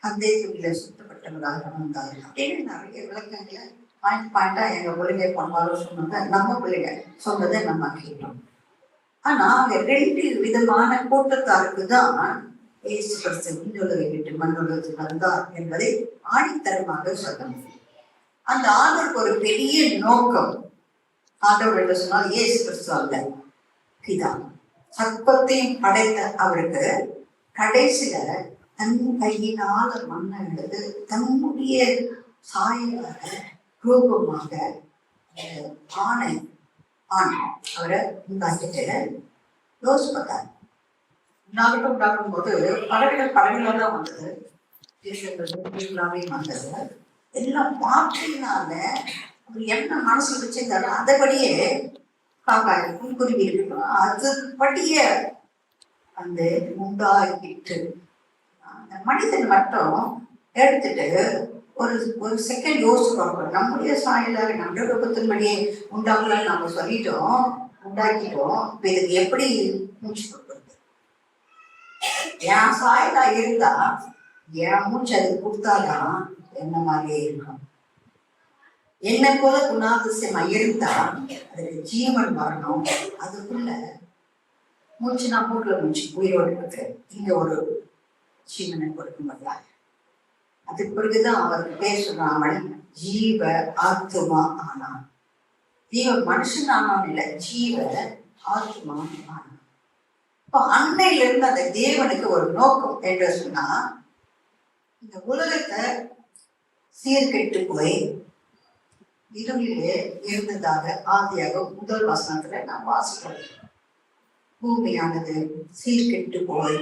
அதே துணியில சுத்தப்பட்டவர்களாக வந்தார்கள் அப்படின்னு நிறைய விளக்கங்களை பாயிண்டா எங்க பிள்ளைங்க பண்ணாலும் சொன்னதை நம்ம பிள்ளைங்க சொன்னதை நம்ம கேட்டோம். ஆனா அவங்க 2 விதமான கூட்டத்தாருக்கு தான் இயேசு கிறிஸ்து விண்ணுலகை விட்டு மண்ணுலகத்துக்கு வந்தார் என்பதை ஆணித்தரமாக சொல்ல முடியும். அந்த ஆண்டவருக்கு ஒரு பெரிய நோக்கம். ஆண்டவர் என்று சொன்னால் இயேசு கிறிஸ்து அல்ல, பிதா. சர்ப்பத்தையும் படைத்த அவருக்கு கடைசியில தன் கையினால மண்ணை எடுத்து தன்னுடைய சாயலாக ரூபமாக ஆணை அவரை உண்டாக்கிட்டு யோசிப்பார். உண்டாக்கும் போது பறவைகளா தான் வந்தது, வந்தது. எல்லாம் வார்த்தையினால என்ன மனசு வச்சிருந்தாலும் அதபடியே காக்கா இருக்கும், குருவி இருக்கும், அதுபடியே அந்த உண்டாக்கிட்டு அந்த மனிதன் மட்டும் எடுத்துட்டு ஒரு செகண்ட் யோசிச்சு பார்க்கணும். நம்முடைய சாயலாக நம்முடைய ரூபத்தின்படியே உண்டாக்கலாம்னு நம்ம சொல்லிட்டோம், உண்டாக்கிட்டோம். இதுக்கு எப்படி மூச்சு கொடுக்குறது? என் சாயலா இருந்தா என் மூச்சு அதுக்கு கொடுத்தாதான் என்ன மாதிரியே இருக்கும். என்ன போல குணாதிசயமா இருந்தா அதுக்கு ஜீவன் வரணும். அதுக்குள்ள மூச்சு நான் மூட்டுல மூச்சு உயிரோடு இருக்கு, இங்க ஒரு ஜீவனை கொடுக்கும்போது அதுக்கு பிறகுதான் அவருக்கு பேர் சொன்னாமல் ஜீவ ஆத்மா ஆனான். ஜீவ மனுஷன் ஆனான் இல்ல, ஜீவ ஆத்மா ஆனான். இப்போ அன்னையில இருந்து அந்த தேவனுக்கு ஒரு நோக்கம் என்று சொன்னா, இந்த உலகத்தை சீர்கெட்டு போய் இருளிலே இருந்ததாக ஆதியாக முதல் வசனத்துல நான் வாசிக்கிறேன். பூமியானது சீர்கெட்டு போய்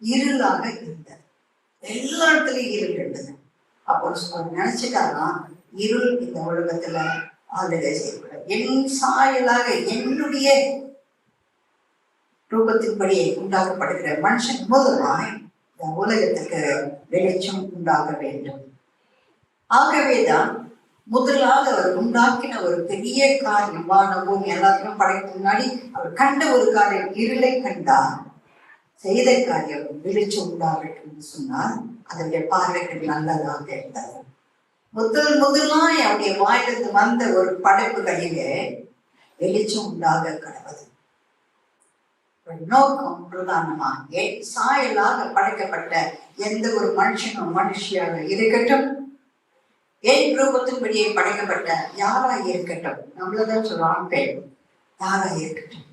இருளாக இருந்தது, எல்லா இடத்துலயும் இருள் இருந்தது. அப்போ நினைச்சுட்டாதான் இருள் இந்த உலகத்துல ஆளுகை செய்யப்படும். என் சாயலாக என்னுடைய ரூபத்தின்படி உண்டாக்கப்படுகிற மனுஷன் மூலமாய் இந்த உலகத்துக்கு வெளிச்சம் உண்டாக வேண்டும். ஆகவேதான் முதலாவது அவர் உண்டாக்கின ஒரு பெரிய காரியம், வானமும் எல்லாத்தையும் படைக்கு முன்னாடி அவர் கண்ட ஒரு காரியம், இருளை கண்டார். செய்த காரியம் வெளிச்சம் உண்டாகட்டும் என்று சொன்னார். அதனுடைய பார்வைக்கு நல்லதாக இருந்தார். முதலாய் அவருடைய வாயிலிருந்து வந்த ஒரு படைப்புகளிலே வெளிச்சம் உண்டாக கடவுது நோக்கம் பிரதானமா. சாயலாக படைக்கப்பட்ட எந்த ஒரு மனுஷனும் மனுஷியாக இருக்கட்டும், என் ரூபத்தின்படியே படைக்கப்பட்ட யாரா இருக்கட்டும், நம்மளதான் சொல்றான் பெண், யாரா இருக்கட்டும்,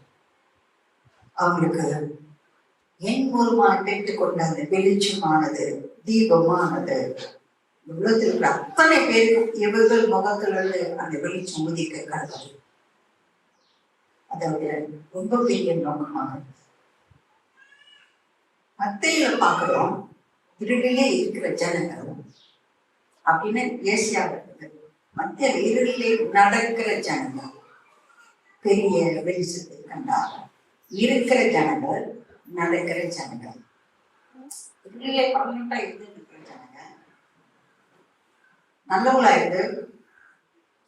அவங்களுக்கு என் மூலமாக பெற்றுக்கொண்ட அந்த வெளிச்சமானது தீபமானது உலகத்தில் இருக்கிற அத்தனை பேருக்கும் இவர்கள் முகத்திலிருந்து அந்த வெளிச்சம் உதிக்க கடவுள். அதோட ரொம்ப பெரிய நோக்கமாக மத்தையில பாக்குறோம், இருளிலே இருக்கிற ஜனங்கள் அப்படின்னு ஏசியா இருக்குது. மத்திய இருளிலே நடக்கிற ஜனங்கள் பெரிய வெளிச்சத்தை கண்டாங்க. இருக்கிற ஜனங்கள், நடக்கிற ஜனங்கள், இருளிலே பர்மனண்டா இருந்து இருக்கிற ஜனங்கள், நல்லவங்களா இருந்து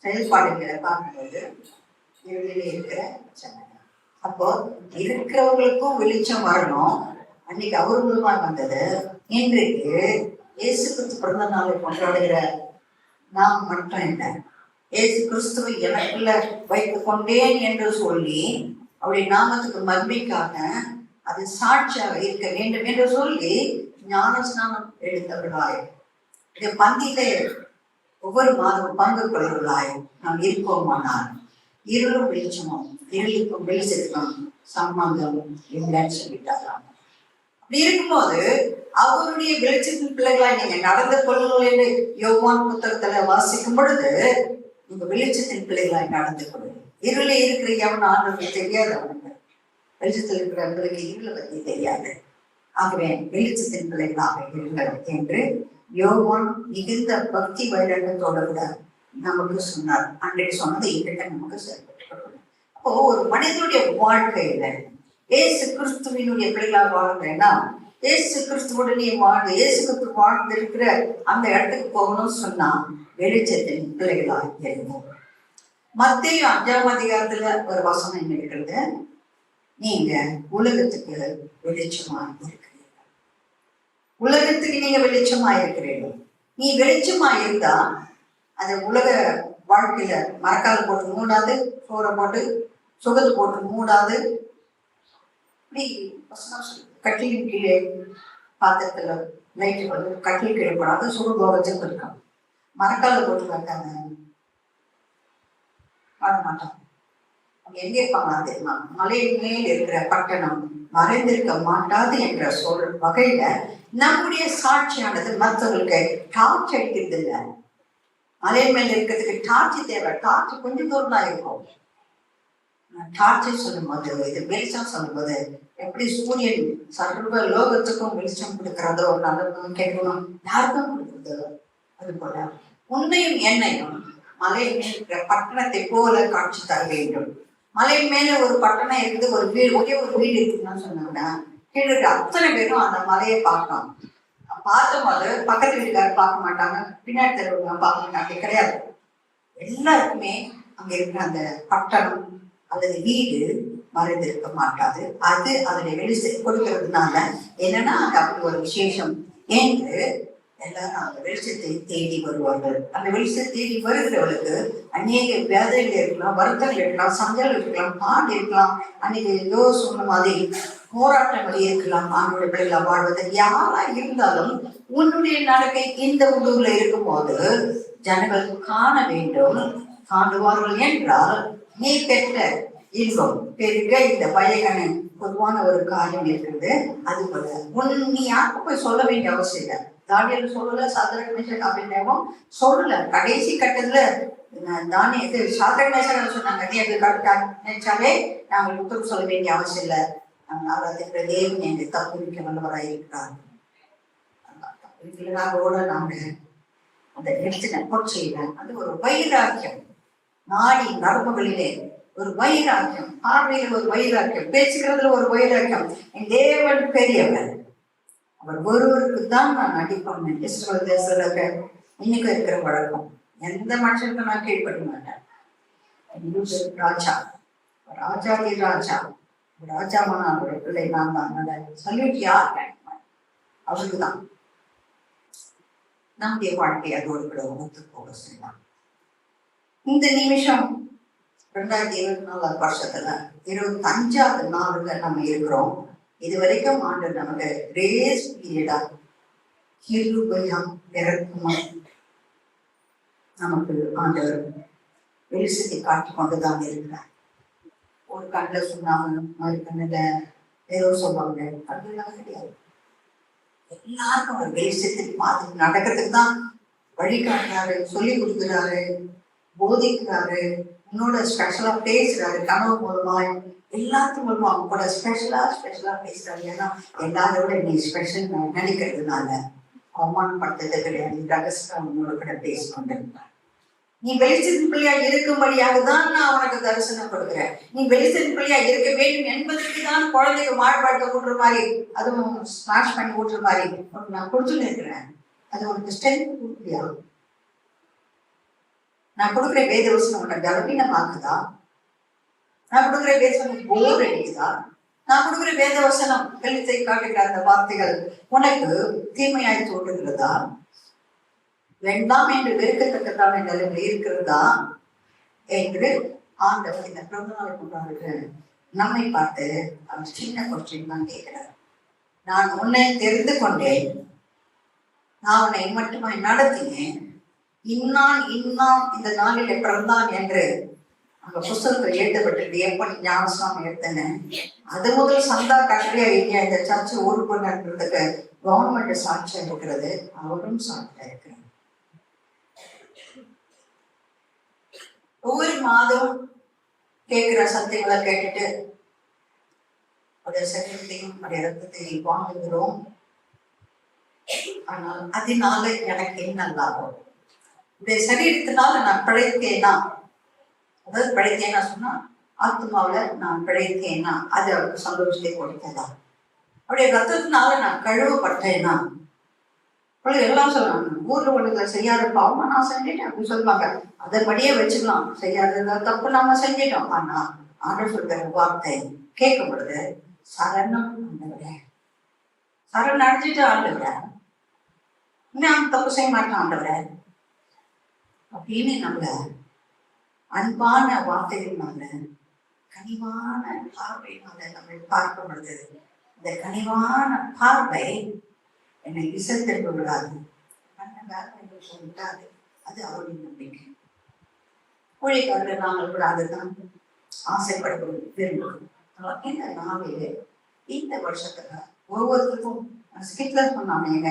செயல்பாடுகளை பார்க்கும்போது இருளிலே இருக்கிற ஜனங்கள். அப்போ இருக்கிறவங்களுக்கும் வெளிச்சம் வரணும். அன்னைக்கு அவர் மூலமா வந்தது. இன்றைக்கு இயேசு கிறிஸ்து பிறந்த நாளை கொண்டாடுகிற நாம் மட்டும் என்ன, இயேசு கிறிஸ்துவை எனக்குள்ள வைத்துக் கொண்டேன் என்று சொல்லி அவருடைய நாமத்துக்கு மகிமைக்காக அது சாட்சியாக இருக்க வேண்டும் என்று சொல்லி ஞானஸ்நானம் எடுத்தவர்களாய் இந்த பந்தியிலே ஒவ்வொரு மாதம் பங்கு கொள்வர்களாய் நாம் இருப்போமானால் இருளும் வெளிச்சமும் இருளுக்கும் வெளிச்சத்துக்கும் சம்பந்தம் இல்லைன்னு சொல்லிட்டாராம். அப்படி இருக்கும்போது அவருடைய வெளிச்சத்தின் பிள்ளைகளாய் நீங்க நடந்து கொள்ளுங்கள் என்று யோவான் புத்தகத்துல வாசிக்கும் பொழுது நீங்க வெளிச்சத்தின் பிள்ளைகளாய் நடந்து கொள்ளுங்கள். இருளே இருக்கிற எவன் ஆண்டவனுக்கு தெரியாது, அவனுக்கு வெளிச்சத்தில் இருக்கிறவங்களுக்கு இருளை பற்றி தெரியாது. ஆகவே வெளிச்சத்தின் பிள்ளைகளாக இருங்கள் என்று யோவான் மிகுந்த பக்தி வைரங்கத்தோட கூட நமக்கு சொன்னார். அன்றைக்கு சொன்னதை இன்றைக்கு நமக்கு செயல்பட்டு கொள்ளணும். அப்போ ஒரு மனிதனுடைய வாழ்க்கையில ஏசு கிறிஸ்துவினுடைய பிள்ளைகளாக வாழ்ந்தேன்னா ஏசு கிறிஸ்துவுடனே வாழ்ந்து ஏசு கிறிஸ்து வாழ்ந்து இருக்கிற அந்த இடத்துக்கு போகணும்னு சொன்னா வெளிச்சத்தின் பிள்ளைகளாக இருந்தோம். மத்தேயு 5ஆம் அதிகாரத்துல ஒரு வசனம் இருக்கிறது, நீங்க உலகத்துக்கு வெளிச்சமா இருக்கிறீர்கள். உலகத்துக்கு நீங்க வெளிச்சமா இருக்கிறீர்கள். நீ வெளிச்சமா இருந்தா அது உலக வாழ்க்கையில மரக்கால் போட்டு மூடாது, சோறை போட்டு சுகத்து போட்டு மூடாது. இப்படி கட்டிலின் கீழே பாத்திரத்துல லைட்டு வந்து கட்டில் கீழே போடாது, சுடுபோகத்துக்கு இருக்கான். மரக்கால போட்டு வைக்காங்க, வாழ மாட்டான். அவங்க எங்க இருப்பாங்க தெரியுமா? மலையின் மேல் இருக்கிற பட்டணம் மறைந்திருக்க மாட்டாது என்ற சொல் வகையில நம்முடைய சாட்சியானது மற்றவங்களுக்கு டார்ச் அடிக்கிறது இல்லை. மலை மேல இருக்கிறதுக்கு டார்ச் தேவை. டார்ச் கொஞ்சம் தூரம் தான் இருக்கும். டார்ச்சை சொல்லும் போது, இது வெளிச்சம் சொல்லும் போது, எப்படி சூரியன் சர்வ லோகத்துக்கும் வெளிச்சம் கொடுக்கிறதோ, நல்லதும் கேட்கணும் யாருக்கும் கொடுக்குறதோ, அது போல உன்னையும் என்னையும் மலை மேல் இருக்கிற பட்டணத்தை போல காட்சி தர வேண்டும். மலை மேல ஒரு பட்டணம் இருக்குது, ஒரு வீடு, ஒரே ஒரு வீடு இருக்குன்னு சொன்னாங்கன்னா கீழே அத்தனை பேரும் அந்த மலையை பார்க்கலாம். பார்க்கும் போது பக்கத்து வீட்டுக்காரர் பார்க்க மாட்டாங்க, பின்னாடி தெருவுங்க பார்க்க மாட்டாங்க, கிடையாது. எல்லாருக்குமே அங்க இருக்கிற அந்த பட்டணம் அல்லது வீடு மறைந்திருக்க மாட்டாது. அது அதனை வெளிச்சை கொடுக்கறதுனால என்னன்னா அங்க அப்படி ஒரு விசேஷம் என்று எல்லாரும் அந்த வெளிச்சத்தை தேடி வருவார்கள். அந்த வெளிச்சத்தை தேடி வருகிறவர்களுக்கு அநேக வேதைகள் இருக்கலாம், வருத்தங்கள் இருக்கலாம், சஞ்சல் இருக்கலாம், பாடு இருக்கலாம், அன்னைக்கு ஏதோ சொன்ன மாதிரி போராட்டங்கள் இருக்கலாம். ஆண்களுடைய பிள்ளைகளை வாழ்வது யாரா இருந்தாலும் உன்னுடைய நடக்கை இந்த உள்ளூர்ல இருக்கும் போது ஜனங்கள் காண வேண்டும். காணுவார்கள் என்றால் நீ பெற்ற இன்பம் பெருக இந்த பயகனை பொதுவான ஒரு காரியம் இருக்கிறது. அது போல நீ யாருக்கும் போய் சொல்ல வேண்டிய அவசியம் இல்லை. தானியேல் சொல்லல, சாத்ராக் மேஷாக் ஆபேத்நேகோவும் சொல்லல. கடைசி கட்டத்துல சாத்ராக் மேஷாக் சொன்னாங்க, நீ அது நினைச்சாலே நாங்கள் உத்தரவு சொல்ல வேண்டிய அவசியம் இல்லை. நாங்கள் ஆராதிக்கிற தேவன் எங்களை தப்புவிக்க வல்லவராக இருக்கிறார். நாங்களோட நாங்க அந்த நிறுத்தின பொற்செய்வேன். அது ஒரு வைராக்கியம், நாடி நரம்புகளிலே ஒரு வைராக்கியம், பார்வையில் ஒரு வைராக்கியம், பேசுகிறதுல ஒரு வைராக்கியம். என் தேவன் பெரியவர், அவர் ஒருவருக்கு தான் நான் நடிப்பேன். இஸ்ரவேல் தேசத்துல இன்னைக்கு இருக்கிற வழக்கம். எந்த மனுஷனுக்கும் நான் கீழ்பட மாட்டேன். ராஜா, ராஜாதி ராஜா, ராஜாவான அவருடைய பிள்ளை நான் தான். சல்யூட் யார்? அவருக்கு தான். நம்முடைய வாழ்க்கை அதோடு கூட ஒத்து போக செய்யலாம். இந்த நிமிஷம் 2024 வருஷத்துல 25வது நாளுல நம்ம இருக்கிறோம். இது வரைக்கும் ஆண்டு நமக்கு கிரேஸ் பீரியடா கிருபையா இறக்குமா நமக்கு ஆண்டவர் வெளிச்சத்தை காட்டி கொண்டுதான் இருக்கிறார். ஒரு கண்ணில் சொன்னாங்க, மறு கண்ணில் ஏதோ சொல்லுவாங்க, அதெல்லாம் கிடையாது. எல்லாருக்கும் ஒரு வெளிச்சத்தை பார்த்து நடக்கிறதுக்கு தான் வழிகாட்டுறாரு, சொல்லி கொடுக்குறாரு, போதிக்கிறாரு, உன்னோட ஸ்பெஷலா பேசுறாரு. கனவு மூலமா எல்லாத்துக்கும் மூலமா அவங்க கூட ஸ்பெஷலா பேசுறாரு. ஏன்னா எல்லாரோட நீ ஸ்பெஷல் நினைக்கிறதுனால அவமானப்படுத்துறது கிடையாது. ரகசியம் உன்னோட கூட பேசிக்கொண்டிருந்தார். நீ வெளிச்சத்தின் பிள்ளையா இருக்கும்படியாக தான் நான் உனக்கு தரிசனம் கொடுக்குறேன். நீ வெளிச்சத்தின் பிள்ளையா இருக்க வேண்டும் என்பதற்கு தான் குழந்தைக்கு மாறுபாட்டை ஊட்டுற மாதிரி, அதுவும் ஸ்மாஷ் பண்ணி ஊட்டுற மாதிரி நான் கொடுத்துட்டு இருக்கிறேன். அது உனக்கு ஸ்ட்ரென்த் கொடுக்கலையா? நான் கொடுக்குற வேத வசனம் உன்னை பலவீனமாக்குதா? நான் கொடுக்குற வேத வசனம் போர் அடிக்குதா? நான் கொடுக்குற வேத வசனம் வெளிச்சத்தை காட்டுகிற அந்த வார்த்தைகள் உனக்கு தீமையாய் தோன்றுகிறதா? வேண்டாம் என்று வெறுக்கத்தக்கதான நிலையில் இருக்கிறதா என்று ஆண்டவர் இந்த பிறந்த நாளை கொண்டாடுகிற நம்மை பார்த்து அவர் சின்ன கொஸ்டின் தான் கேட்கிறார். நான் உன்னை தெரிந்து கொண்டேன், நான் உன்னை மட்டுமாய் நடத்தினேன், இன்னான் இந்த நாளிலே பிறந்தான் என்று அங்க புஸ்தகத்தில் எழுதப்பட்டிருக்கு. எப்படி ஞானஸ்நானம் எடுத்தேன்னு அது முதல் சந்தா கட்டளையா இல்லையா இந்த சர்ச்சை உறுப்பினர்களுக்கு கவர்மெண்ட் சாட்சியா இருக்கிறது, அவரும் சாட்சியா இருக்கிறார். ஒவ்வொரு மாதம் கேட்கிற சத்தியங்களை கேட்டுட்டு அதே சத்தியத்தையும் அதே ரத்தத்தையும் வாங்குகிறோம். ஆனால் அதனால எனக்கு என்ன லாபம்? இந்த சரீரத்தினால நான் பிழைத்தேனா, அதாவது பிழைத்தேனா சொன்னா ஆத்மாவில நான் பிழைத்தேனா அது அவருக்கு சந்தோஷத்தை கொடுத்ததா? அப்படியே ரத்தத்தினால நான் கழுவப்பட்டேனா? எல்லாம் சொல்லுவாங்க, ஊர்ல ஒழுங்க செய்யாத பாவமா நான் செஞ்சிட்டேன் அப்படின்னு சொல்லுவாங்க. அதன்படியே வச்சுக்கலாம், செய்யாத தப்பு நாம செஞ்சிட்டோம். ஆனா ஆண்டவர் சொல்ற வார்த்தை கேட்கும் பொழுது சரணம் ஆண்டவரே, சரண் அடைஞ்சிட்டு ஆண்டவரே இன்னும் அவன் தப்பு செய்ய மாட்டான் ஆண்டவரை அப்படின்னு நம்மள அன்பான வார்த்தைகள்னால கனிவான பார்வையினால நம்ம பார்க்கப்படுது. இந்த கனிவான பார்வை என்னை விசைத்திருக்க விடாது, பண்ண வேலை என்று சொல்லிட்டாரு. அது அவருடைய நம்பிக்கை. ஊழியக்காரர்கள் நாங்கள் கூட அதுதான் ஆசைப்பட விரும்புகிறோம். இந்த நாளிலே இந்த வருஷத்துல ஒவ்வொருத்தருக்கும் ஸ்கிட்லர் சொன்னாங்க.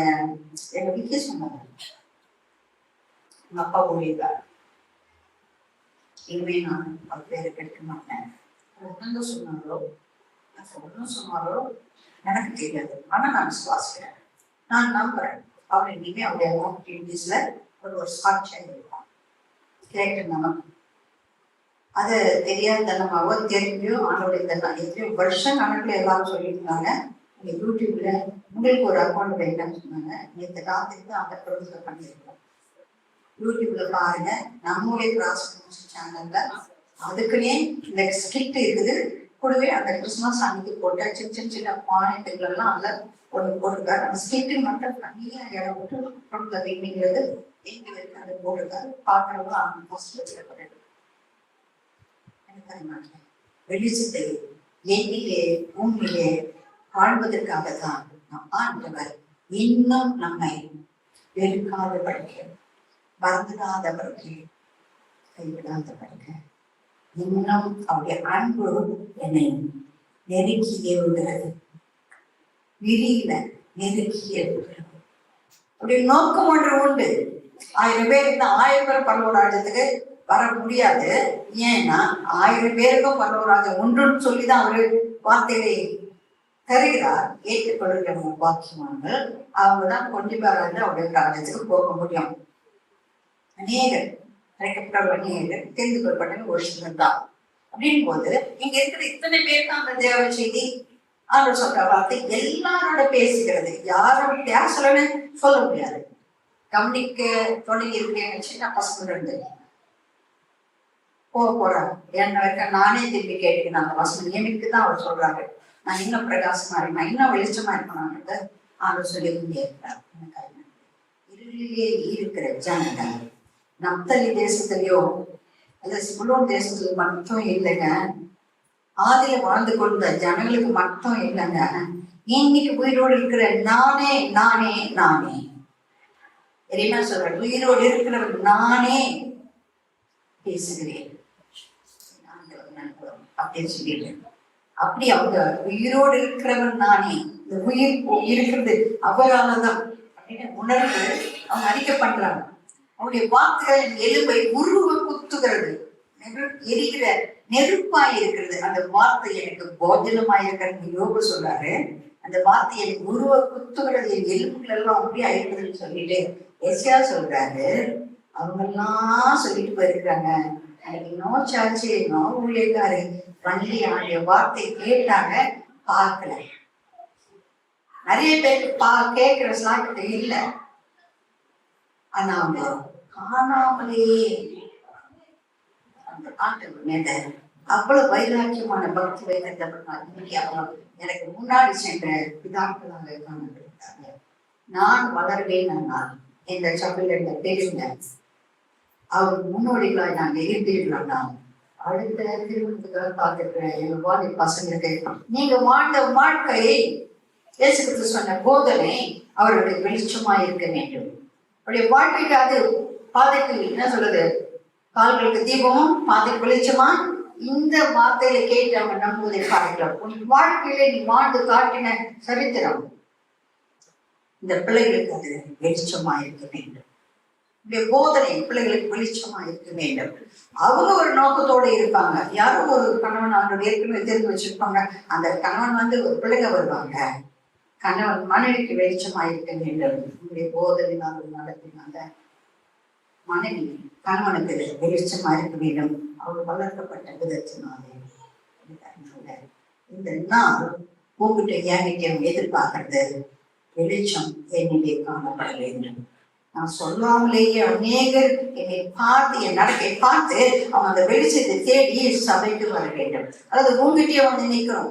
எங்க விக்கி சொன்னாங்க, எங்க அப்பா ஊழியக்கார், இனிமே நான் அவர் பேரை கெடுக்க மாட்டேன். என்னங்க சொன்னாரோ ஒன்றும் சொன்னாரோ எனக்கு தெரியாது, ஆனா நான் விசுவாசிக்கிறேன், நான் நம்புறேன். அவர் இனிமே அவருடைய ஆப்பர்ச்சுனிட்டிஸ்ல ஒரு சாட்சியாக இருப்பான். கேட்டு நமக்கு அது தெரியாத தனமாவோ தெரிஞ்சோ ஆண்டோடைய தன்னம் எத்தனையோ வருஷம் கணக்குல எல்லாரும் சொல்லியிருந்தாங்க. நீங்க யூடியூப்ல உங்களுக்கு ஒரு அக்கௌண்ட் வைக்கலாம்னு சொன்னாங்க. நேற்று ராத்திரிக்கு அந்த ப்ரொடியூசர் பண்ணியிருக்கோம். யூடியூப்ல பாருங்க, நம்மளுடைய கிராஸ் சேனல்ல அதுக்குன்னே இந்த ஸ்கிட் இருக்குது. கூடவே அந்த கிறிஸ்துமஸ் அன்னைக்கு போட்ட சின்ன சின்ன சின்ன பாயிண்ட்டுகள் எல்லாம் அதுல ஒன்று போட்டிருக்காரு. அந்த ஸ்கிட்டு மட்டும் தனியா இடம் விட்டு வைக்கிறது எங்க வரைக்கும் அதை போட்டிருக்காரு. பார்க்கறவங்க அவங்க ஃபர்ஸ்ட் வச்சிருக்காரு. வெளிச்சத்தை எண்ணிலே பூமியிலே வாழ்வதற்காகத்தான் ஆண்டவர் இன்னும் நம்மை வெறுக்காத படிக்க, மறந்துடாத படிக்க, கைவிடாத படிக்க, இன்னும் அவருடைய அன்பு என்னை நெருக்கியே விடுகிறது, விரியில நெருக்கியே விடுகிறது. அப்படி நோக்கம் ஒன்று உண்டு. 1000 பேர் இந்த 1000 பேர் பரலோகராஜ்யத்துக்கு வர முடியாது. ஏன்னா 1000 பேருக்கும் பரலோகராஜ்யம் ஒன்றுன்னு சொல்லிதான் அவரு வார்த்தையை தருகிறார். ஏற்றுக்கொள்கிற பாக்கியவான்கள் அவங்கதான் கொண்டிப்பாராங்க அவருடைய ராஜ்யத்துக்கு போக முடியும். அநேகர் அழைக்கப்பட்டவர்கள் தெரிந்து கொள்ளப்பட்ட ஒரு சிலர் தான். அப்படின் போது இங்க இருக்கிற இத்தனை பேருக்கு அந்த தேவ செய்தி அவர் சொல்ற வார்த்தை எல்லாரோட பேசுகிறது. யாரும் பேசலன்னு சொல்ல முடியாது. கவனிக்க தொடங்கி இருக்கேன்னு சின்ன பசங்க இருந்து போறாங்க. என்ன வரைக்கும் நானே திரும்பி கேட்டுக்கணும். அந்த வசனம் நியமிக்கு தான் அவர் சொல்றாரு. நான் இன்னும் பிரகாசமா இருக்கேன், இன்னும் வெளிச்சமா இருக்கணும்னு அவர் சொல்லி இருக்கிறார். இருளிலே இருக்கிற ஜனங்கள் நப்தலி தேசத்திலயோ அல்ல சிபுலோன் தேசத்துல மட்டும் இல்லைங்க, ஆதியில வாழ்ந்து கொண்ட ஜனங்களுக்கு மட்டும் இல்லைங்க, இன்னைக்கு உயிரோடு இருக்கிற நானே நானே நானே என்ன சொல்ற, உயிரோடு இருக்கிறவர் நானே பேசுகிறேன் அப்படின்னு சொல்லிட்டு, அப்படி அவங்க உயிரோடு இருக்கிறவர் நானே, இந்த உயிர் இருக்கிறது அவரால்தான் அப்படின்னு உணர்ந்து அவங்க அறிக்கை பண்றாங்க. அவருடைய வாக்குகளின் எலும்பை உருவ குத்துகிறது, எரிகிற நெருப்பாய் இருக்கிறது. அந்த வார்த்தை எனக்கு போஜனமாய் இருக்கிறது யோக சொல்றாரு. அந்த வார்த்தை எனக்கு உருவ குத்துகிறது, என் எலும்புகள் எல்லாம் அப்படியே ஆயிருக்குதுன்னு சொல்லிட்டு எஸ்யா சொல்றாரு. அவங்க எல்லாம் சொல்லிட்டு போயிருக்காங்க. எனக்கு நோ சார்ஜ் நோ ஊழியக்காரு வண்டி ஆகிய வார்த்தை கேட்டாங்க, பார்க்கல. நிறைய பேருக்கு கேட்கிற சாக்கிட்ட இல்ல, ஆனா அவங்க காணாமலேயே அந்த ஆண்டவர் மேல அவ்வளவு வைராக்கியமான பக்தி வைத்திருந்தார். இன்னைக்கு அவங்க எனக்கு முன்னாடி சென்ற பிதாக்களாக இருக்காங்க. நான் வளர்வேன் நான் இந்த சபையில பேருங்க அவர் முன்னோடிகளாய் நாங்கள் இருப்பீர்களா. அடுத்த திருமணத்துக்காக பார்த்துருக்கிறேன் எங்க வாழை பசங்களுக்கு நீங்க வாழ்ந்த வாழ்க்கையை இயேசு கிறிஸ்து சொன்ன போதனை அவர்களுக்கு வெளிச்சமா இருக்க வேண்டும். அவருடைய வாழ்க்கைக்கு அது பாதைக்கு என்ன சொல்றது, கால்களுக்கு தீபமும் பாதைக்கு வெளிச்சமா. இந்த வார்த்தையில கேட்டு அவங்க நம்புவதை பார்க்கலாம். உன் வாழ்க்கையில நீ வாழ்ந்து காட்டின சரித்திரம் இந்த பிள்ளைகளுக்கு அது வெளிச்சமா இருக்க வேண்டும். இந்த போதனை பிள்ளைகளுக்கு வெளிச்சமா இருக்க வேண்டும். அவங்க ஒரு நோக்கத்தோடு இருப்பாங்க. யாரும் ஒரு கணவன் அவங்களோட ஏற்கனவே தெரிந்து வச்சிருப்பாங்க. அந்த கணவன் ஒரு பிள்ளைங்க வருவாங்க. கணவன் மனைவிக்கு வெளிச்சமா இருக்க வேண்டும். உங்களுடைய போதனையினால் நடத்தினால மனைவி கணவனுக்கு வெளிச்சமா இருக்க வேண்டும். அவர் வளர்க்கப்பட்ட விதத்தினாலே இந்த நாள் உங்ககிட்ட ஏங்கிட்ட எதிர்பார்க்கறது வெளிச்சம் என்னிலே காணப்பட வேண்டும். நான் சொல்லாமலேயே அநேகர் என்னை பார்த்து என் நடக்கை பார்த்து அவங்க அந்த வெளிச்சத்தை தேடி சபைக்கு வர வேண்டும். அதாவது உங்ககிட்டயே வந்து நிற்கிறோம்.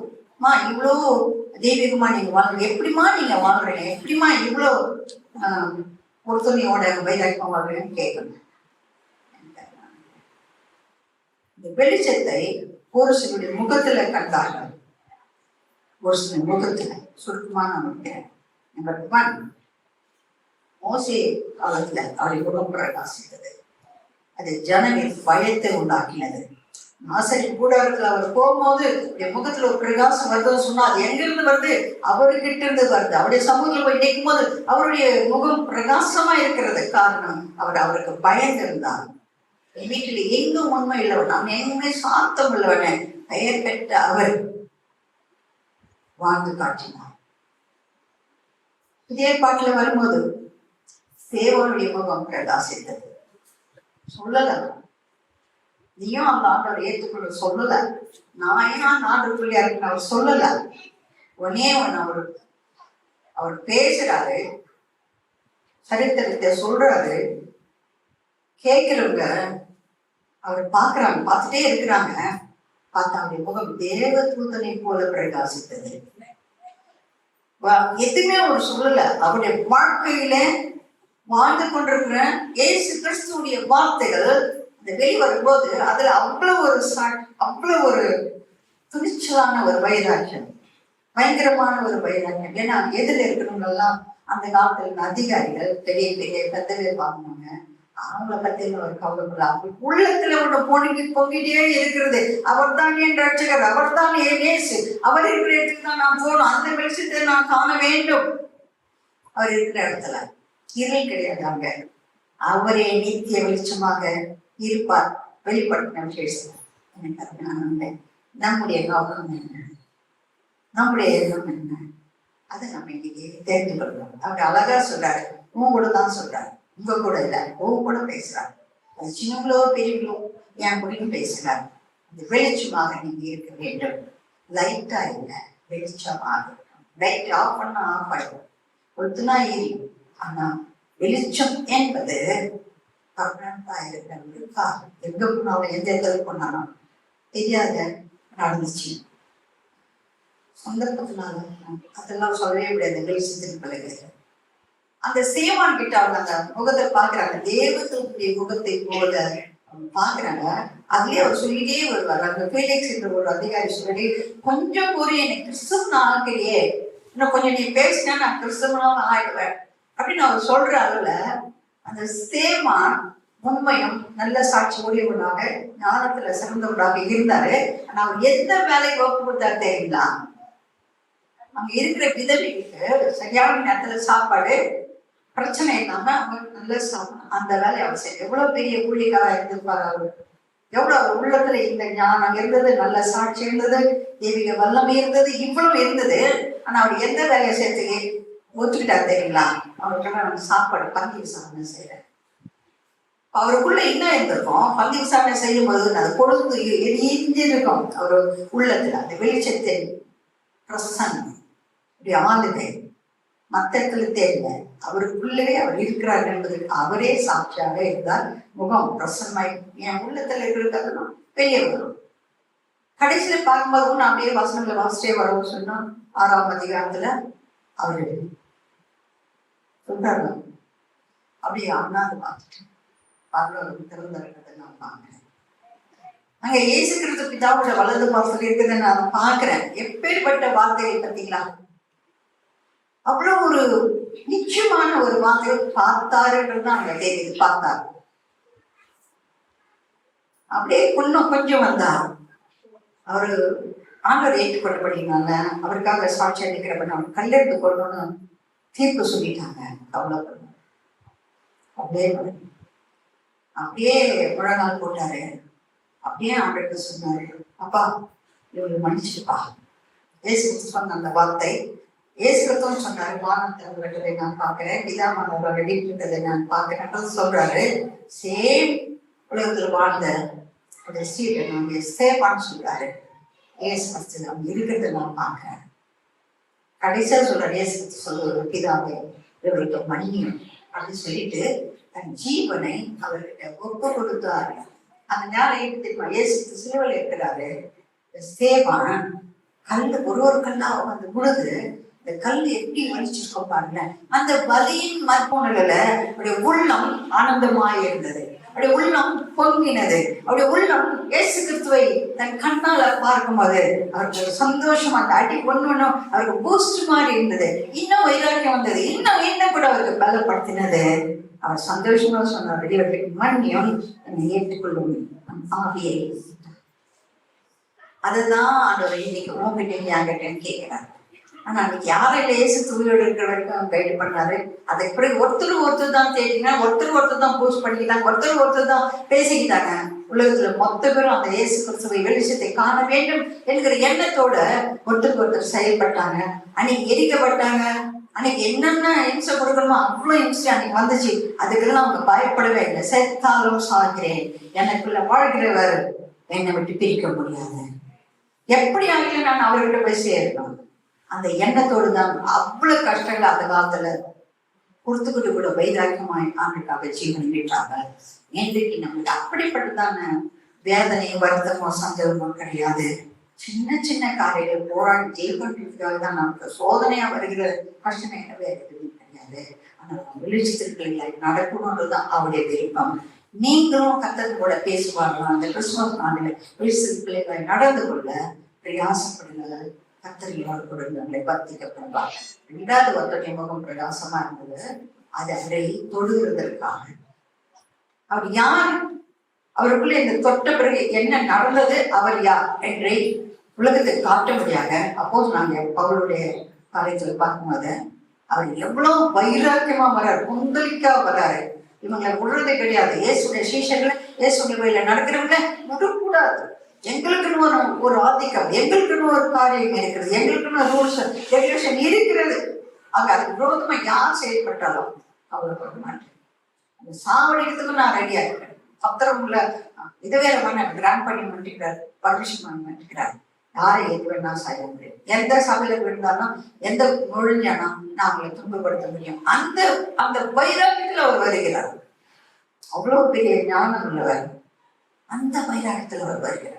இவ்வளோ தெய்வீகமா நீங்க வாழ்றீங்க, எப்படிமா நீங்க வாழ்றீங்க, எப்படிமா இவ்வளோ பொறுத்துணையோட வைராக்கியம் வாழ்வேன்னு கேட்கணும். இந்த வெளிச்சத்தை ஒரு சிலருடைய முகத்துல கண்டார்கள். ஒரு சில முகத்துல சுருக்கமா நமக்கு நம்பர் 1, மோசே காலத்துல அவருடைய முகம் பிரகாசித்தது. அது ஜனங்கள் பயத்தை உண்டாக்கினது. ஆசிரியர் கூடாரத்துல அவர் போகும்போது என் முகத்துல ஒரு பிரகாசம் வருதுன்னு சொன்னா அது எங்கிருந்து வருது? அவர்கிட்ட இருந்து வருது. அவருடைய சமூகத்துல போய் நிற்கும் போது அவருடைய முகம் பிரகாசமா இருக்கிறது. காரணம் அவருக்கு பயந்து இருந்தார். வீட்டில் எங்கும் உண்மை இல்லவன், அவன் எங்குமே சாந்தம் உள்ளவன பெயர் பெற்ற அவர் வாழ்ந்து காட்டினார். இதே பாட்டுல வரும்போது சேவனுடைய முகம் பிரகாசித்தது. சொல்லல, நீயும் அந்த ஆண்டவர் ஏற்றுக்கொள்ள சொல்லல, நான் ஏன்னா நாட்டுக்குள்ளே இருக்குன்னு அவர் சொல்லல. ஒன்னே ஒன்னு அவர் பேசுறாரு, சரித்திரத்தை சொல்றாரு, கேட்கிறவங்க அவர் பாக்குறாங்க, பார்த்துட்டே இருக்கிறாங்க. பார்த்தா அவருடைய முகம் தேவ தூதனை போல பிரகாசித்தது. எதுவுமே அவர் சொல்லல. அவருடைய வாழ்க்கையில வாழ்ந்து கொண்டிருக்கிற இயேசு கிறிஸ்துடைய வார்த்தைகள் இந்த வெளிவரும்போது அதுல அவ்வளவு ஒரு துணிச்சலான ஒரு வைராக்கியம், பயங்கரமான ஒரு வைராக்கியம். ஏன்னா எதிர இருக்கிறவங்கெல்லாம் அந்த காலத்துல அதிகாரிகள் பெரிய பெரிய கத்தவே வாங்கினாங்க. அவங்கள பத்தி ஒரு கவலைப்படல. அவங்களுக்கு உள்ளத்துல ஒண்ணு பொங்கிட்டே இருக்கிறது. அவர் தான் என் ரட்சகர், அவர் தான் என் இயேசு, அவர் இருக்கிற இடத்துக்கு தான் நான் போகணும், அந்த வெளிச்சத்தை நான் காண வேண்டும். அவர் இருக்கிற இடத்துல இருள் கிடையாது. அங்க அவரே நித்திய வெளிச்சமாக இருப்பார். வெளிப்பட்ட விசேஷம் எனக்கு நான் நம்முடைய நோக்கம் என்ன, நம்முடைய எண்ணம் என்ன, அதை நம்ம இன்னைக்கு தெரிந்து கொள்றோம். அவர் அழகா சொல்றாரு, உன் கூட தான் சொல்றாரு, உங்க கூட இல்ல, உன் கூட பேசுறாரு. அது சின்னங்களோ பெரியவங்களோ என் கூடயும் பேசுறாரு. இந்த வெளிச்சமாக நீங்க இருக்க வேண்டும். லைட்டா இல்லை, வெளிச்சமாக. லைட் ஆஃப் பண்ணா ஆஃப் ஆயிடும், ஒத்துனா எரியும். ஆனா வெளிச்சம் என்பது பர்மனண்டா இருக்கிறவங்களுக்கு காரணம். எங்க போனாலும் எந்த இடத்துல போனாலும் தெரியாத நடந்துச்சு சந்தர்ப்பத்தினால அதெல்லாம் சொல்லவே முடியாது. வெளிச்சத்தின் பிள்ளைகள் அந்த சேவான் கிட்ட அவங்க அந்த முகத்தை பாக்குறாங்க, தேவத்துடைய முகத்தை போல பாக்குறாங்க. அதுலயே அவர் சொல்லிட்டே வருவார். அந்த ஃபீலிக்ஸ் என்ற ஒரு அதிகாரி சொல்லி, கொஞ்சம் ஒரு எனக்கு கிறிஸ்தவன் ஆகிறியே, இன்னும் கொஞ்சம் நீ பேசினா நான் கிறிஸ்தவனாக ஆயிடுவேன் அப்படின்னு அவர் சொல்ற அளவுல அந்த சேவான் உண்மையும் நல்ல சாட்சி உடையவனாக ஞானத்துல சிறந்தவனாக இருந்தாரு. ஆனா அவர் எந்த வேலைக்கு ஒப்பு கொடுத்தாரு தெரியுங்களா? அங்க இருக்கிற விதவைக்கு சரியான நேரத்துல சாப்பாடு பிரச்சனை இல்லாம அவங்க நல்ல சாப்பிடணும், அந்த வேலையை அவர் செய்ய. எவ்வளவு பெரிய ஊழியக்காரா இருந்திருப்பாரு அவரு. எவ்வளவு உள்ளத்துல இந்த ஞானம் இருந்தது, நல்ல சாட்சி இருந்தது, தெய்வீக வல்லமை இருந்தது, இவ்வளவு இருந்தது. ஆனா அவர் எந்த வேலையை சேர்த்து ஒத்துக்கிட்டாரு தெரியுங்களா? அவருக்காக நம்ம சாப்பாடு பந்தி விசாரணை செய்யற. அவருக்குள்ள என்ன இருந்திருக்கும்? பந்தி விசாரணை செய்யும் போது அது பொழுது எரிஞ்சிருக்கும் அவரு உள்ளத்துல. அந்த வெளிச்சத்தின் பிரசன்னம் ஆளுகை மற்ற இடத்துல தேவை. அவருக்குள்ளே அவர் இருக்கிறார் என்பதற்கு அவரே சாட்சியாக இருந்தால் முகம் பிரசன்னமாய் என் உள்ளத்துல இருக்கிறதும் வெளியே வரும். கடைசியில பார்க்கும்போது நான் அப்படியே வசனங்களை வாசிட்டே வரவும் சொன்னா 6ஆம் அதிகாரத்துல அவரு சொல்றாரு, அப்படியே அண்ணாந்து பார்த்துட்டு பார்க்க திறந்திருக்கிறத நான் பார்க்கிறேன். அங்க இயேசு கிறிஸ்து பிதாவோட வலது பாசல் இருக்குதுன்னு நான் பார்க்கிறேன். எப்பேற்பட்ட வார்த்தைகள் பார்த்தீங்களா? அவ்வளவு ஒரு நிச்சயமான ஒரு வார்த்தை. பார்த்தாருன்றது தான் அங்க தெரியுது. பார்த்தார், அப்படியே கொஞ்சம் வந்தார். அவரு ஆண்டவர் ஏற்றுக்கொள்ளப்படினால அவருக்காக சாட்சி அளிக்கிறப்ப அவர் கல்லெடுத்து கொள்ளணும்னு தீர்ப்பு சொல்லிட்டாங்க. கவலைப்படணும். அப்படியே முழங்கால் போட்டாரு. அப்படியே ஆண்டவருக்கு சொன்னாரு, அப்பா இவரு மன்னிச்சுப்பா. ஏசு சொன்ன அந்த வார்த்தை ஏசு கிறிஸ்துவும் சொன்னாரு, வானத்தில் விட்டதை நான் பார்க்கிறேன், பிதாமானவர் வெளியிட்டதை நான் பார்க்கிறேன் சொல்றாரு. சேம் உலகத்துல வாழ்ந்த ஒரு சீட்டை நம்ம சேவான்னு சொல்றாரு. ஏசு கிறிஸ்து அவங்க இருக்கிறத நான் பார்க்கிறேன். கடைசியா சொல்றாரு, ஏசு கிறிஸ்து சொல்லுவாரு, பிதாவை இவருக்கு மன்னியும் அப்படின்னு சொல்லிட்டு தன் ஜீவனை அவர்கிட்ட ஒப்பு கொடுத்தாரு. அந்த ஞானம் தெரியுமா? ஏசு சிலுவையில் இருக்கிறாரு. சேவான் கல்லு ஒரு கல்லா வந்து விழுது. இந்த கல் எப்படி வலிச்சிருக்கோ பாருங்க. அந்த வலியின் மறுப்புணர்ல அவருடைய உள்ளம் ஆனந்தமாய் இருந்தது, அவருடைய உள்ளம் பொங்கினது, அவருடைய உள்ளம் இயேசு கிறிஸ்துவை தன் கண்ணால பார்க்கும்போது அவருக்கு ஒரு சந்தோஷம். அந்த அடி ஒண்ணும் அவருக்கு பூஸ்ட் மாதிரி இருந்தது. இன்னும் வைராக்கியம் வந்தது, இன்னும் கூட அவருக்கு பலப்படுத்தினது. அவர் சந்தோஷமா சொன்னார், மன்னியும் என்னை ஏற்றுக்கொள்ளும் ஆவியை. அதுதான் ஆண்டவர் இன்னைக்கு உங்ககிட்ட என்கிட்ட கேட்கிறார். ஆனா அன்னைக்கு யாரையில இயேசு தூயோடு இருக்கிற வரைக்கும் கைடு பண்ணாரு. அதை பிறகு ஒருத்தர் தான் தேடினா, ஒருத்தர் தான் பூஸ்ட் பண்ணிக்கிட்டாங்க, ஒருத்தர் தான் பேசிக்கிட்டாங்க. உலகத்துல மொத்த பேரும் அந்த இயேசு கிறிஸ்துவை வெளிச்சத்தை காண வேண்டும் என்கிற எண்ணத்தோட ஒருத்தர் செயல்பட்டாங்க. அன்னைக்கு எரிக்கப்பட்டாங்க. அன்னைக்கு என்னென்ன இம்சை கொடுக்கணுமோ அவ்வளவு இம்சை அன்னைக்கு வந்துச்சு. அதுக்கெல்லாம் அவங்க பயப்படவே இல்லை. செத்தாலும் சாகிறேன், எனக்குள்ள வாழ்கிறவர் என்னை விட்டு பிரிக்க முடியாது, எப்படி ஆகல நான் அவர்கிட்ட போய் சேரணும். அந்த எண்ணத்தோடு தான் அவ்வளவு கஷ்டங்கள் அந்த காலத்துல கொடுத்துக்கிட்டு கூட வைராக்கியமாய் ஆண்டுக்காக ஜீவன் விட்டாங்க. இன்றைக்கு நமக்கு அப்படிப்பட்டதான வேதனை, வருத்தமோ சந்தேகமோ கிடையாது. சின்ன காரியங்கள் போராடி ஜெயிக்கிறதுக்காக தான் நமக்கு சோதனையா வருகிற கஷ்டம் என்ன வேற எதுவும் கிடையாது. ஆனா வெளிச்சத்திற்குள்ள நடக்கணும்ன்றதுதான் அவருடைய விருப்பம். நீங்களும் கத்தர் கூட பேசுவாங்க. அந்த கிறிஸ்துமஸ் நாளில் வெளிச்சத்திற்குள்ள நடந்து கொள்ள பிரயாசப்படுங்க. கத்தரியோடு கூட நம்மளை பத்திக்கப்படுவாங்க. ரெண்டாவது ஒருத்தருடைய முகம் பிரகாசமா இருந்தது. அது அவரை தொடுகிறதற்காக. அவர் யார், அவருக்குள்ள இந்த தொட்ட பிறகு என்ன நடந்தது, அவர் யார் என்றை உலகத்துக்கு காட்டும்படியாக அப்போ நாங்க பவுலுடைய காரியத்துல பார்க்கும்போது அவர் எவ்வளவு வைராக்கியமா வர்றாரு, கொந்தளிக்கா வர்றாரு. இவங்களை விடுறதே கிடையாது. இயேசுடைய சீஷர்களை, இயேசுடைய வழியில நடக்கிறவங்க விடக்கூடாது. எங்களுக்குன்னு ஒரு ஆதிக்கம், எங்களுக்குன்னு ஒரு காரியம் இருக்கிறது, எங்களுக்குன்னு ரூல்ஸ் ரெகுலேஷன் இருக்கிறது. அங்க அதுக்கு விரோதமா யார் செயல்பட்டாலும் அவர் பண்ண மாட்டேன். அந்த சாவடிக்கிறதுக்கும் நான் ரெடியா இருக்கிறேன். பத்திரம்ல இதுவே கிராண்ட் பண்ணி மாட்டேங்கிறார், பர்மிஷன் பண்ணி மாட்டேங்கிறார். யாரை எது வேணா செய்ய முடியும். எந்த சபையில விழுந்தாலும், எந்த நுழைஞ்சானா நான் அவங்களை துன்பப்படுத்த முடியும். அந்த அந்த வைராக்கியத்துல அவர் வருகிறார். அவ்வளவு பெரிய ஞானம் உள்ளவர். அந்த வைராக்கியத்துல அவர் வருகிறார்.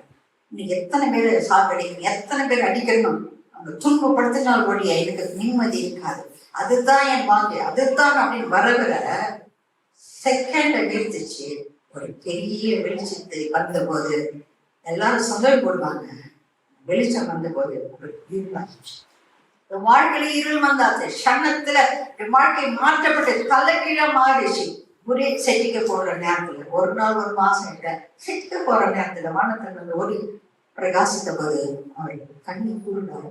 இன்னைக்கு எத்தனை பேர் சாப்பிடணும், எத்தனை பேர் அடிக்கணும், அவங்க துன்பப்படுத்தினால் ஒழிய எனக்கு நிம்மதி இருக்காது. அதுதான் என் வாங்கி, அதுதான் அப்படின்னு வரவில்ல. செகண்ட நிறுத்திச்சு. ஒரு பெரிய வெளிச்சத்தை வந்த போது எல்லாரும் சந்தோஷம் போடுவாங்க. வெளிச்சம் வந்த போது வாழ்க்கையில இருள் வந்தாச்சு. சன்னத்துல வாழ்க்கை மாற்றப்பட்டு தலைகீழ மாறிச்சு. ஒரே செட்டிக்க போடுற நேரத்துல, ஒரு நாள் ஒரு மாசம் இல்ல, செட்டிக்க போற நேரத்துல வானத்துல ஒரு பிரகாசித்த போது அவர் கண்ணி கூடுனாரு.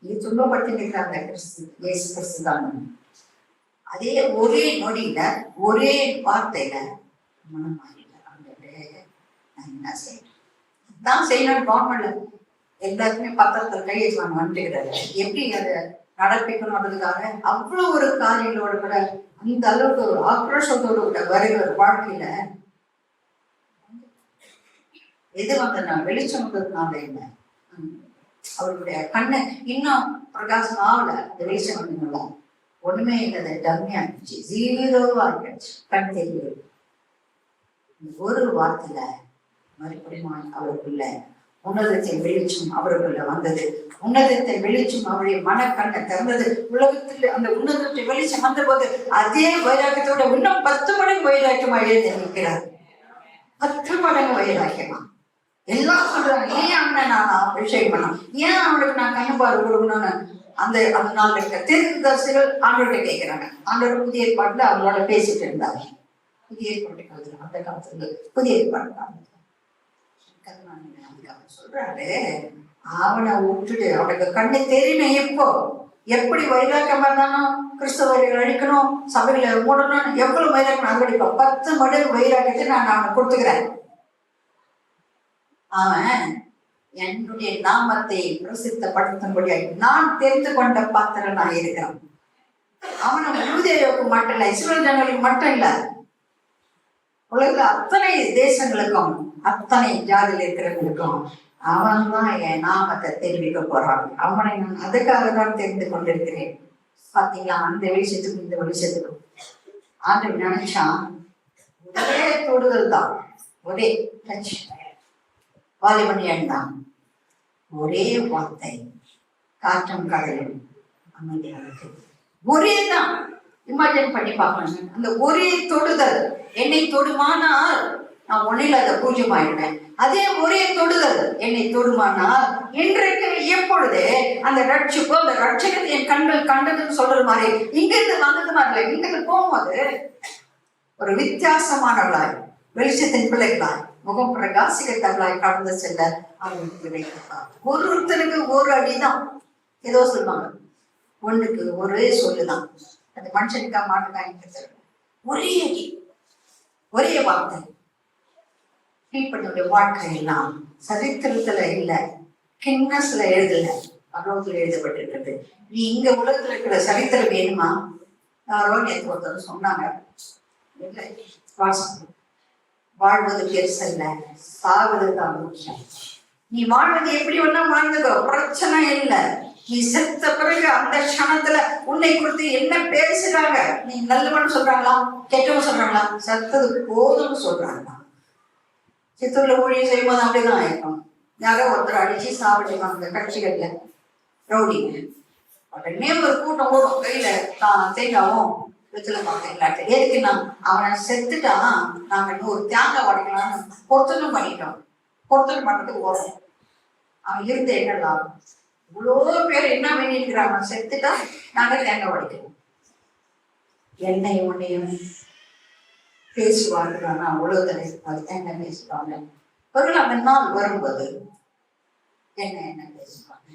இது துன்பப்பட்டு நிற்கிறாங்க இயேசு கிறிஸ்து தான். அதே ஒரே நொடியில, ஒரே வார்த்தையில மனமாயில நான் என்ன செய்யணும், தான் செய்யணும். கவர்மெண்ட்ல எல்லாருக்குமே பத்திரத்துல கையெழுத்து வந்துட்டுக்கிறாரு. எப்படி அதை நடப்பிக்கணும்ன்றதுக்காக அவ்வளவு ஒரு காரியங்களோட கூட அந்த அளவுக்கு ஒரு ஆக்ரோஷத்தோடு கூட வருகிற வாழ்க்கையில எது வந்தனா வெளிச்சம் வந்ததுனால என்ன, அவருடைய கண்ணு இன்னும் பிரகாசம் ஆகல. அந்த வெளிச்சம் வந்ததுனால ஒண்ணுமே இல்லை, டம்மியா இருந்துச்சு, ஜீரோவா இருந்துச்சு, கண் தெரியுது. ஒரு வார்த்தையில மறுபடியும் அவருக்குள்ள உன்னதத்தின் வெளிச்சம் அவருக்குள்ள வந்தது. உன்னதத்தை வெளிச்சம் அவருடைய மனக்கண்ணை திறந்தது. உலகத்தில் அந்த உன்னதத்தை வெளிச்சம் வந்த போது அதே வைராக்கியத்தோட இன்னும் 10 மடங்கு வைராக்கியமா எழுதி நிற்கிறார். 10 மடங்கு வைராக்கியமா. எல்லாம் சொல்றாங்க, ஏன் அண்ணன் நான் அபிஷேகம் பண்ண, ஏன் அவனுக்கு நான் கண்ணுபாடு கொடுக்கணும்னு அந்த நாள் இருக்க தீர்க்கதரிசிகள் ஆண்டவர்கிட்ட கேட்கிறாங்க. ஆண்டவர் புதிய ஏற்பாட்டுல அவங்களோட பேசிட்டு இருந்தாங்க. புதிய ஏற்பாட்டு காலத்துல, அந்த காலத்துல புதிய ஏற்பாடு சொல்றாரு, அவனை விட்டுட்டு அவனுக்கு கண்ணு தெரியணும். எப்போ எப்படி வைராக்கியம் பண்ணணும், கிறிஸ்தவர்கள் அழிக்கணும், சபைகளை மூடணும், எவ்வளவு வைராக்கியம் அங்கடிப்போம். 10 மடங்கு வைராக்கியத்தை நான் அவனை கொடுத்துக்கிறேன். அவன் என்னுடைய நாமத்தை பிரசித்தப்படுத்தும்படியாக நான் தெரிந்து கொண்ட பாத்திரம் நான் இருக்கிறான். அவனை யூதேயோக்கு மட்டும் இல்ல, இஸ்ரேல் ஜனங்களுக்கு மட்டும் இல்ல, உலக அத்தனை தேசங்களுக்கும் அத்தனை ஜாதியில் இருக்கிறவங்களுக்கும் அவன் தான் என் நாமத்தை தெரிவிக்க போறான். அவனை நான் அதுக்காக தான் தெரிந்து கொண்டிருக்கிறேன். பாத்தீங்களா, அந்த வெளிச்சத்துக்கும் இந்த வெளிச்சத்துக்கும் ஆண்டு நினைச்சான் ஒரே தொடுதல் தான், ஒரே டச். வாலிபன் தான் ஒரே வார்த்தை காற்றும் கடலும் அமைதியாக ஒரே தான். இமேஜின் பண்ணி பார்க்கணும். அந்த ஒரே தொடுதல் என்னை தொடுமானால் நான் ஒன்னில் அதை பூஜ்யமாயிடுவேன். அதே ஒரே தொடுதல் என்னை தொடுமானால் இன்றைக்கு எப்பொழுது அந்த ரட்சிப்பு அந்த ரட்சகத்தை என் கண்கள் கண்டதுன்னு சொல்ற மாதிரி இங்கிருந்து வந்தது மாதிரி இங்கிருந்து போகும்போது ஒரு வித்தியாசமானவளாய் வெளிச்சத்தின் பிள்ளைகளாய் முகம் பிரகாசிக்கத்தவளாய் கடந்து செல்ல அவர்களுக்கு வைக்கிறார். ஒருத்தருக்கு ஒரு அடிதான் ஏதோ சொல்லுவாங்க, ஒண்ணுக்கு ஒரே சொல்லுதான். அந்த மனுஷனுக்கா மாட்டுக்காங்க ஒரே அடி ஒரே வார்த்தை. இப்பனுடைய வாழ்க்கையெல்லாம் சரித்திரத்துல இல்ல, கின்னஸ்ல எழுதல, பகவத்துல எழுதப்பட்டிருக்கிறது. நீ இங்க உலகத்துல இருக்கிற சரித்திரம் வேணுமா? யாரோ நேற்று ஒருத்தர் சொன்னாங்க, வாழ்வது பெருசல்ல, சாவதுதான் முக்கியம். நீ வாழ்வது எப்படி வேணா வாழ்ந்துக்கோ, பிரச்சனை இல்லை. நீ செத்த பிறகு அந்த க்ஷணத்துல உன்னை குறித்து என்ன பேசுறாங்க? நீ நல்லவன்னு சொல்றாங்களா, கெட்டவன் சொல்றாங்களா? செத்தது போதும்னு சொல்றாங்களா? சித்தூர்ல ஊழியம் செய்யும்போது அப்படிதான் இருக்கும். யாரோ ஒருத்தர் அடிச்சு சாப்பிடுவாங்க கட்சிகள்ல ரவுடிங்க. உடனே ஒரு கூட்டம் ஓடும், கையில தேங்காவும் வெற்றில பார்த்தீங்களாட்டு. எதுக்குன்னா அவனை செத்துட்டான், நாங்க இன்னும் ஒரு தேங்காய் உடைக்கலாம்னு பொருத்தனும் பண்ணிட்டோம். பொருத்தனம் பண்ணதுக்கு ஓடும். அவன் இருந்த என்ன லாபம்? இவ்வளோ பேர் என்ன பண்ணிருக்கிறாங்க, செத்துட்டா நாங்க தேங்காய் உடைக்கணும். என்னையும் உன்னையும் பேசுவாங்க. நான் உலகத்துல இருப்பாங்க என்ன பேசுவாங்க. ஒரு அந்த நாள் வரும்போது என்ன பேசுவாங்க?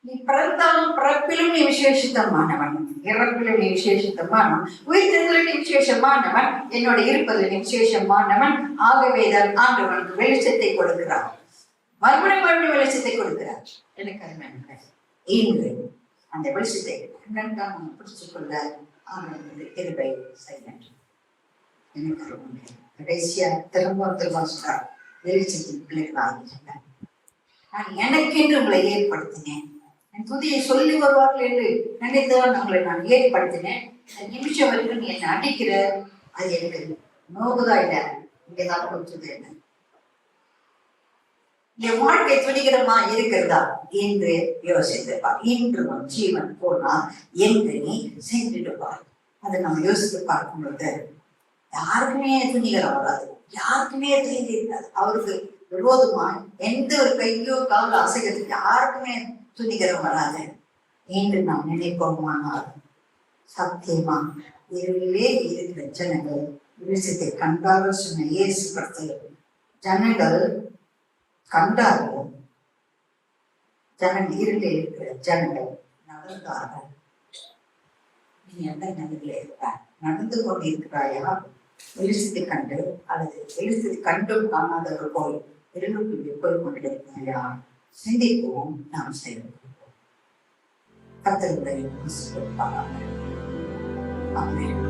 நீ பிறந்தாலும் பிறப்பிலும் நீ விசேஷித்தமானவன், இறப்பிலும் நீ விசேஷித்தமானவன், உயிர்த்தெழுதலில் நீ விசேஷமானவன், என்னோட இருப்பதில் நீ விசேஷமானவன். ஆகவேதான் ஆண்டவனுக்கு வெளிச்சத்தை கொடுக்கிறார், மறுபடியும் வெளிச்சத்தை கொடுக்கிறார். எனக்கு அது இன்று அந்த வெளிச்சத்தை நன்றாக பிடிச்சு கொள்ள இருபை செய்யணும். எனக்கு கடைசியா திரும்ப சொல்றார், வெளிச்சத்தின் பிள்ளைகளாக நான் எனக்கென்று உங்களை ஏற்படுத்தினேன். என் துதியை சொல்லி வருவார்கள் என்று நினைத்தவன் உங்களை நான் ஏற்படுத்தினேன். இந்த நிமிஷம் வரைக்கும் நீ என்னை அடிக்கிற, அது எனக்கு நோகுதா இல்லை, இங்கேதான் கொடுத்தது என்ன? என் வாழ்க்கை துணிகரமா இருக்கிறதா என்று யோசித்துப்பார். இன்று ஜீவன் போனால் என்று நீ சென்றுடுவார். அதை நம்ம யோசித்து பார்க்கும் பொழுது யாருக்குமே துணிகரம் வராது, யாருக்குமே துணிந்து இருக்காது. அவருக்கு விரோதமா எந்த ஒரு கையோ காவல அசைகிறது யாருக்குமே துணிகரம் வராது என்று நாம் நினைப்போமானால் சத்தியமா இருளிலே இருக்கிற ஜனங்கள் வெளிச்சத்தை கண்டார்கள் சொன்ன இயேசு கருத்தில் ஜனங்கள் கண்டார்கள். ஜனங்கள் இருளிலே இருக்கிற ஜனங்கள் நடந்தார்கள். நீ எந்த நிலையில இருக்க? நடந்து கொண்டு இருக்கிறாயா? வெளிச்சத்தை கண்டு அல்லது வெளிச்சத்தை கண்டும் காணாதவர்கள் போய் இருளுக்குள்ளே போய் கொண்டிருக்கிறாயா? சிந்திப்போம், நாம் செய்வோம். கர்த்தருடைய ஆமென்.